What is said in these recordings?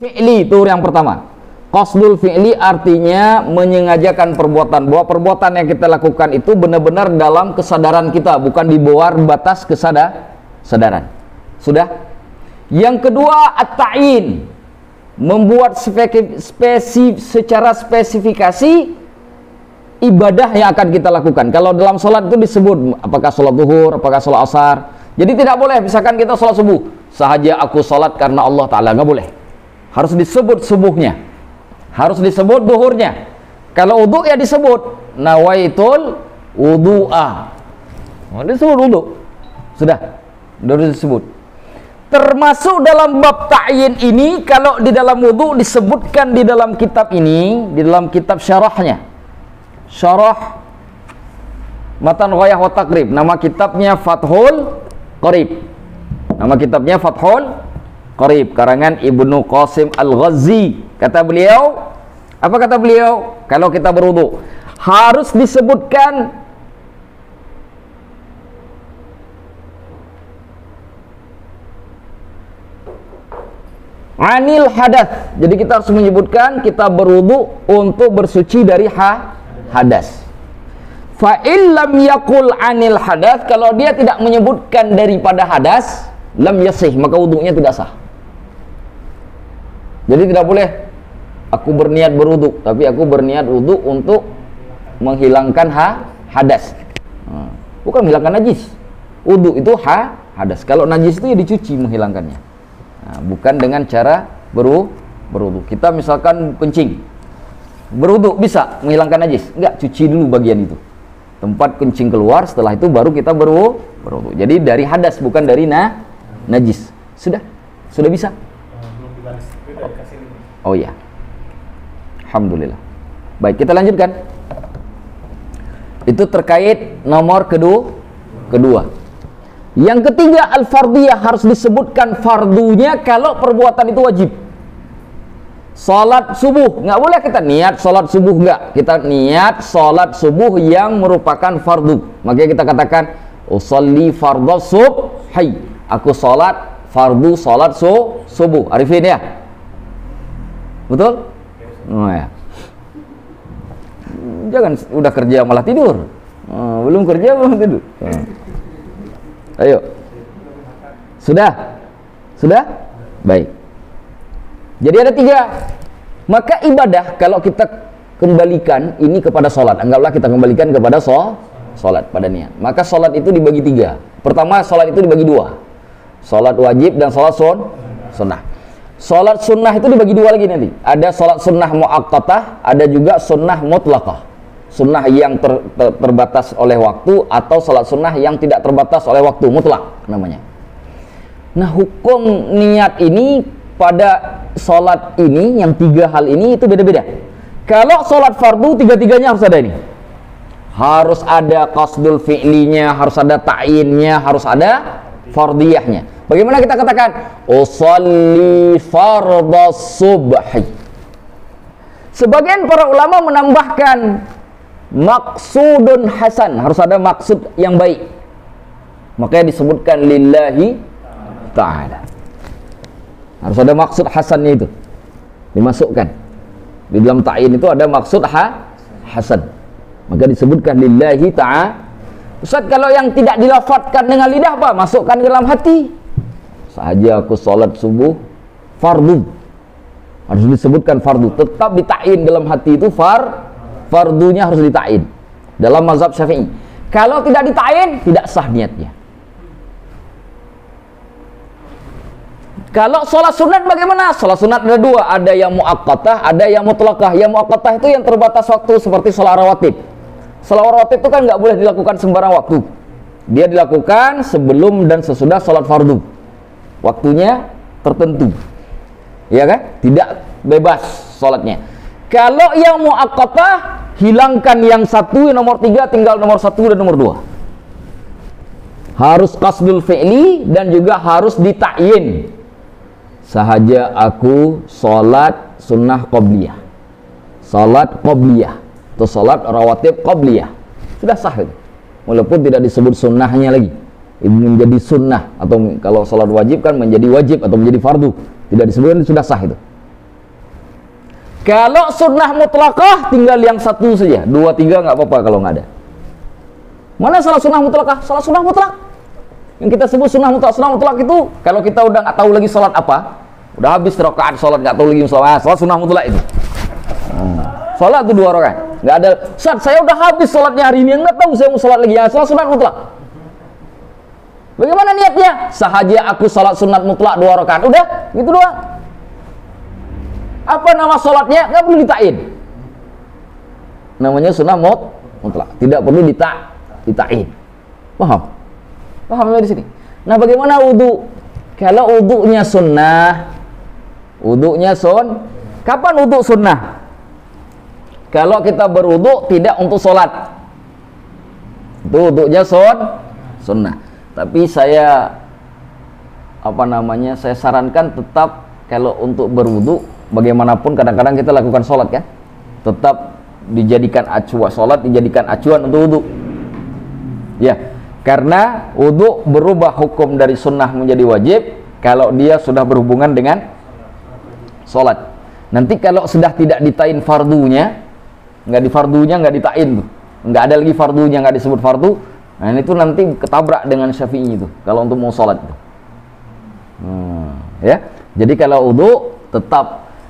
Fi'li itu yang pertama. Qasdul fi'li artinya menyengajakan perbuatan, bahwa perbuatan yang kita lakukan itu benar-benar dalam kesadaran kita, bukan di luar batas kesadaran. Sudah? Yang kedua, at-ta'yin, membuat secara spesifikasi ibadah yang akan kita lakukan. Kalau dalam sholat itu disebut apakah sholat zuhur, apakah sholat asar. Jadi tidak boleh misalkan kita sholat subuh, sahaja aku sholat karena Allah Ta'ala, nggak boleh. Harus disebut subuhnya, harus disebut duhurnya. Kalau wudu ya disebut nawaitul wudu'a, disebut wudu. Sudah disebut. Termasuk dalam bab ta'yin ini, kalau di dalam wudu disebutkan di dalam kitab ini, di dalam kitab syarahnya, Syarah Matan Ghayah wa Taqrib, nama kitabnya Fathul Qarib. Nama kitabnya Fathul Qarib, karangan Ibnu Qasim Al-Ghazi. Kata beliau, apa kata beliau? Kalau kita berwudu harus disebutkan anil hadath. Jadi kita harus menyebutkan kita berwudu untuk bersuci dari hadas. Fa illam yaqul anil hadath, kalau dia tidak menyebutkan daripada hadas, lam yasih, maka wudunya tidak sah. Jadi tidak boleh aku berniat berwudu, tapi aku berniat wudu untuk menghilangkan hadas. Bukan menghilangkan najis. Wudu itu hadas. Kalau najis itu ya dicuci menghilangkannya. Bukan dengan cara berwudu. Kita misalkan kencing, berwudu bisa menghilangkan najis? Enggak, cuci dulu bagian itu. Tempat kencing keluar, setelah itu baru kita berwudu. Jadi dari hadas, bukan dari najis. Sudah bisa. Oh ya, alhamdulillah. Baik, kita lanjutkan. Itu terkait nomor kedua. Yang ketiga, al-fardiyah, harus disebutkan fardunya kalau perbuatan itu wajib. Salat subuh, nggak boleh kita niat salat subuh, nggak. Kita niat salat subuh yang merupakan fardu. Makanya kita katakan usolli fardhu subhi, aku salat fardu salat subuh. Arifin ya? Betul? Oh ya. Jangan udah kerja malah tidur. Belum kerja belum tidur. Ayo. Sudah? Baik. Jadi ada 3. Maka ibadah kalau kita kembalikan ini kepada sholat, anggaplah kita kembalikan kepada sholat pada niat. Maka sholat itu dibagi 3. Pertama, sholat itu dibagi 2. Sholat wajib dan sholat sunnah. Sholat sunnah itu dibagi 2 lagi nanti. Ada sholat sunnah muaqqatah, ada juga sunnah mutlaqah. Sunnah yang terbatas oleh waktu, atau sholat sunnah yang tidak terbatas oleh waktu, mutlak namanya. Nah, hukum niat ini pada sholat ini, yang 3 hal ini itu beda-beda. Kalau sholat fardu, 3-tiganya harus ada ini. Harus ada qasdul fi'linya, harus ada ta'yinnya, harus ada fardiyahnya. Bagaimana kita katakan usolli fardhas subhi? Sebagian para ulama menambahkan maksudun hasan, harus ada maksud yang baik. Makanya disebutkan lillahi ta'ala. Harus ada maksud hasannya itu dimasukkan. Di dalam ta'yin itu ada maksud hasan. Maka disebutkan lillahi ta'ala. Ustaz, kalau yang tidak dilafadzkan dengan lidah apa? Masukkan ke dalam hati. Sahaja aku sholat subuh fardu, harus disebutkan fardu, tetap ditain dalam hati itu fardunya harus ditain dalam mazhab Syafi'i. Kalau tidak ditain, tidak sah niatnya. Kalau sholat sunat bagaimana? Sholat sunat ada 2, ada yang muaqqatah, ada yang mutlaqah. Yang muaqqatah itu yang terbatas waktu, seperti sholat rawatib. Sholat rawatib itu kan nggak boleh dilakukan sembarang waktu. Dia dilakukan sebelum dan sesudah sholat fardu. Waktunya tertentu, ya kan? Tidak bebas sholatnya. Kalau yang muaqqatah, hilangkan yang 1, yang nomor 3, tinggal nomor 1 dan nomor 2. Harus qasdul fi'li dan juga harus ditakyin. Sahaja aku sholat sunnah qabliyah, sholat qabliyah, atau sholat rawatib qabliyah, sudah sah itu. Walaupun tidak disebut sunnahnya lagi, menjadi sunnah, atau kalau sholat wajib kan menjadi wajib atau menjadi fardu, tidak disebutkan, sudah sah itu. Kalau sunnah mutlakah tinggal yang satu saja, 2, 3 nggak apa-apa kalau nggak ada. Mana salah sunnah mutlakah? Salah sunnah mutlak. Yang kita sebut sunnah mutlak itu kalau kita udah nggak tahu lagi sholat apa, udah habis rakaat sholat nggak tahu lagi sholat sunnah mutlak itu. Sholat itu 2 rakaat, nggak ada. Ustaz, saya udah habis sholatnya hari ini, nggak tahu saya mau sholat lagi. Ya, sholat sunat mutlak. Bagaimana niatnya? Sahaja aku sholat sunat mutlak 2 rakaat, udah gitu doang. Apa nama sholatnya? Nggak perlu ditain. Namanya sunnah mutlak, tidak perlu ditain. Paham? Paham di sini. Nah, bagaimana wudu? Kalau wudunya sunnah, kapan wudu sunnah? Kalau kita berwudu tidak untuk sholat, itu wudunya sunnah. Tapi saya saya sarankan tetap kalau untuk berwudu, bagaimanapun kadang-kadang kita lakukan sholat kan, tetap dijadikan acuan untuk wudu. Ya, karena wudu berubah hukum dari sunnah menjadi wajib kalau dia sudah berhubungan dengan sholat. Nanti kalau sudah tidak ditain fardunya, nggak ditain tuh, nggak ada lagi fardunya, nggak disebut fardu. Nah, itu nanti ketabrak dengan Syafi'i itu kalau untuk mau sholat itu. Ya, jadi kalau wudu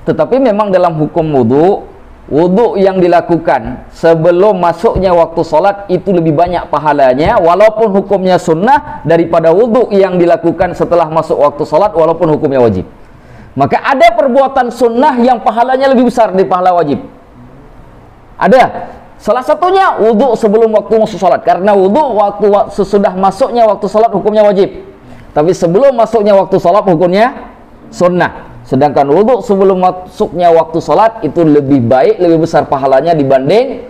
tetapi memang dalam hukum wudu yang dilakukan sebelum masuknya waktu sholat itu lebih banyak pahalanya, walaupun hukumnya sunnah, daripada wudu yang dilakukan setelah masuk waktu sholat walaupun hukumnya wajib. Maka ada perbuatan sunnah yang pahalanya lebih besar dari pahala wajib. Ada. Salah satunya wudu sebelum waktu masuk sholat, karena wudu sesudah masuknya waktu sholat hukumnya wajib, tapi sebelum masuknya waktu sholat hukumnya sunnah. Sedangkan wudu sebelum masuknya waktu sholat itu lebih baik, lebih besar pahalanya dibanding.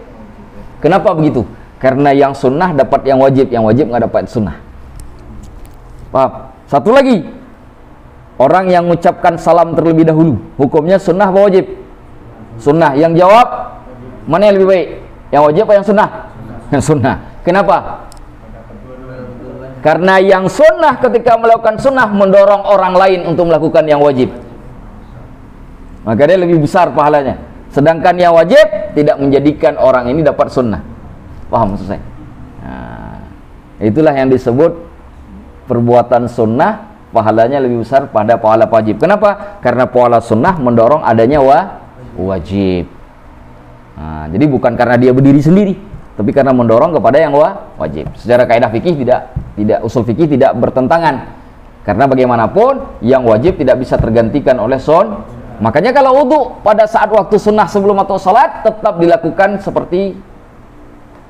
Kenapa begitu? Karena yang sunnah dapat yang wajib nggak dapat sunnah. Paham? Satu lagi, orang yang mengucapkan salam terlebih dahulu, hukumnya sunnah apa wajib? Sunnah. Yang jawab, mana yang lebih baik? Yang wajib apa yang sunnah? Yang sunnah. Kenapa? Karena yang sunnah ketika melakukan sunnah mendorong orang lain untuk melakukan yang wajib, maka dia lebih besar pahalanya. Sedangkan yang wajib tidak menjadikan orang ini dapat sunnah. Paham maksud saya? Nah, itulah yang disebut perbuatan sunnah pahalanya lebih besar pada pahala wajib. Kenapa? Karena pahala sunnah mendorong adanya wajib. Nah, jadi bukan karena dia berdiri sendiri, tapi karena mendorong kepada yang wajib. Secara kaidah fikih usul fikih tidak bertentangan. Karena bagaimanapun yang wajib tidak bisa tergantikan oleh Makanya kalau wudu pada saat waktu sunnah sebelum atau salat tetap dilakukan seperti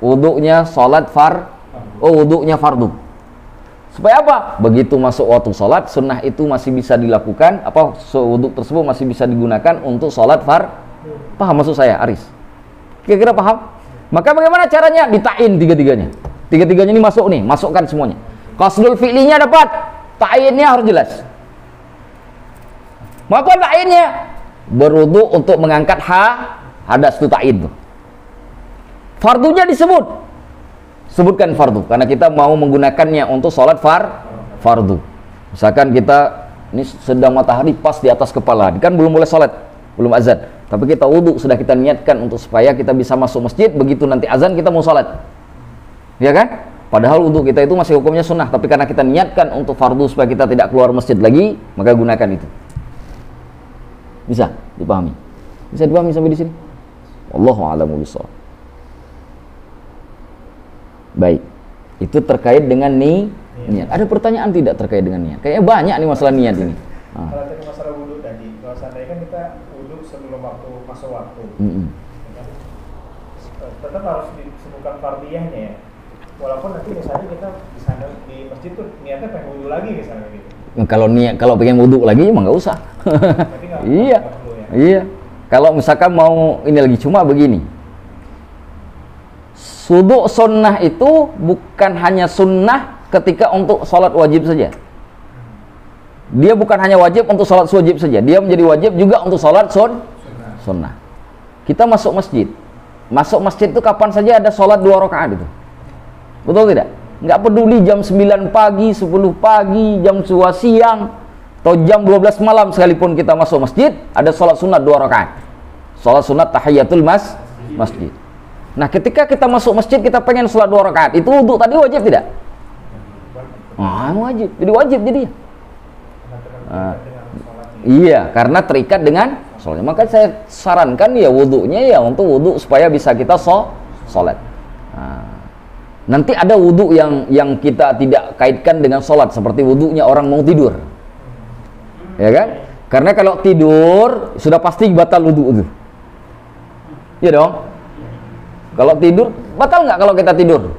wudunya salat wudunya fardu. Supaya apa? Begitu masuk waktu salat, sunnah itu masih bisa dilakukan, wudu tersebut masih bisa digunakan untuk salat Paham maksud saya, Aris? Kira-kira paham? Maka bagaimana caranya? Ditain tiga-tiganya. Tiga-tiganya ini masuk nih, masukkan semuanya. Qasdul fi'linya dapat, ta'innya harus jelas. Maka ta'innya berwudu untuk mengangkat hadas itu ta'in tuh. Fardunya sebutkan fardu karena kita mau menggunakannya untuk sholat fardu. Misalkan kita ini sedang matahari pas di atas kepala, kan belum boleh sholat, belum azan, tapi kita wudu, sudah kita niatkan untuk supaya kita bisa masuk masjid, begitu nanti azan kita mau sholat, ya kan? Padahal wudu kita itu masih hukumnya sunnah, tapi karena kita niatkan untuk fardu supaya kita tidak keluar masjid lagi, maka gunakan itu. Bisa dipahami? Bisa dipahami sampai di sini? Wallahu a'lamu bishawab. Baik, itu terkait dengan niat. Ada pertanyaan tidak terkait dengan niat? Kayaknya banyak nih masalah niat ini. Kalau tadi masalah wudu tadi, kalau seandainya kan kita wudu sebelum masuk waktu, tetap harus disebutkan fardiyahnya ya. Walaupun nanti misalnya kita di sana di masjid tuh niatnya pengen wudu lagi misalnya gitu. Kalau pengen wudu lagi emang nggak usah. Iya. Iya. Kalau misalkan mau ini lagi, cuma begini. Wudu sunnah itu bukan hanya sunnah ketika untuk sholat wajib saja. Dia bukan hanya wajib untuk sholat wajib saja, dia menjadi wajib juga untuk sholat sunnah. Kita masuk masjid. Masuk masjid itu kapan saja ada sholat 2 rakaat itu. Betul tidak? Nggak peduli jam 9 pagi, 10 pagi, jam 2 siang, atau jam 12 malam sekalipun kita masuk masjid, ada sholat sunnah 2 rakaat. sholat sunat tahiyatul masjid. Nah, ketika kita masuk masjid kita pengen sholat 2 rakaat, itu wudu tadi wajib tidak? Wajib. Jadi wajib jadi. Iya, karena terikat dengan sholat. Maka saya sarankan ya wudunya ya untuk wudu supaya bisa kita sholat. Nanti ada wudu yang kita tidak kaitkan dengan sholat, seperti wudunya orang mau tidur, ya kan? Karena kalau tidur sudah pasti batal wudu itu, ya dong. Kalau tidur batal nggak? Kalau kita tidur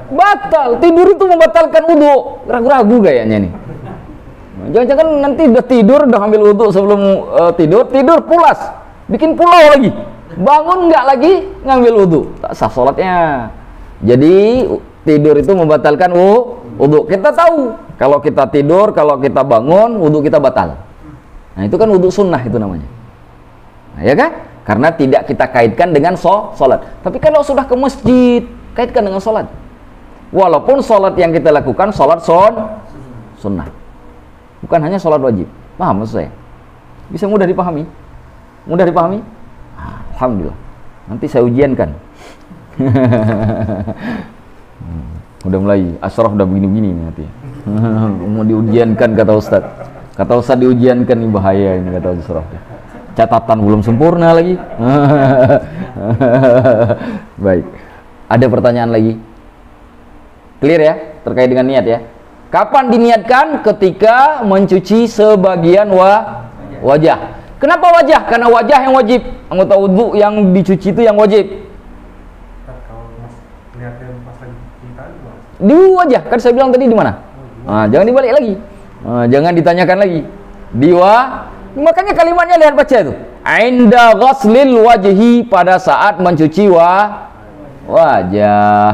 batal. Tidur itu membatalkan wudu. Ragu-ragu kayaknya nih. Jangan-jangan nanti udah tidur, udah ambil wudu sebelum tidur pulas, bikin pulau lagi, bangun nggak lagi ngambil wudu, tak sah sholatnya. Jadi tidur itu membatalkan wudu. Kita tahu kalau kita tidur, kalau kita bangun, wudu kita batal. Nah, itu kan wudu sunnah itu namanya. Nah, ya kan? Karena tidak kita kaitkan dengan sholat. Tapi kalau sudah ke masjid, kaitkan dengan sholat. Walaupun sholat yang kita lakukan sholat sunnah, bukan hanya sholat wajib. Paham maksud saya? Bisa mudah dipahami? Mudah dipahami? Alhamdulillah. Nanti saya ujiankan. Udah mulai asraf udah begini-begini nih hati. Mau diujiankan kata Ustaz. Kata Ustaz diujiankan nih, bahaya ini kata asraf. Catatan belum sempurna lagi. Baik. Ada pertanyaan lagi? Clear ya terkait dengan niat ya. Kapan diniatkan? Ketika mencuci sebagian wajah. Kenapa wajah? Karena wajah yang wajib. Anggota wudu yang dicuci itu yang wajib. Di wajah, kan saya bilang tadi di mana? Jangan dibalik lagi. Jangan ditanyakan lagi. Makanya kalimatnya lihat baca itu. Inda ghaslil wajhi, pada saat mencuci wajah.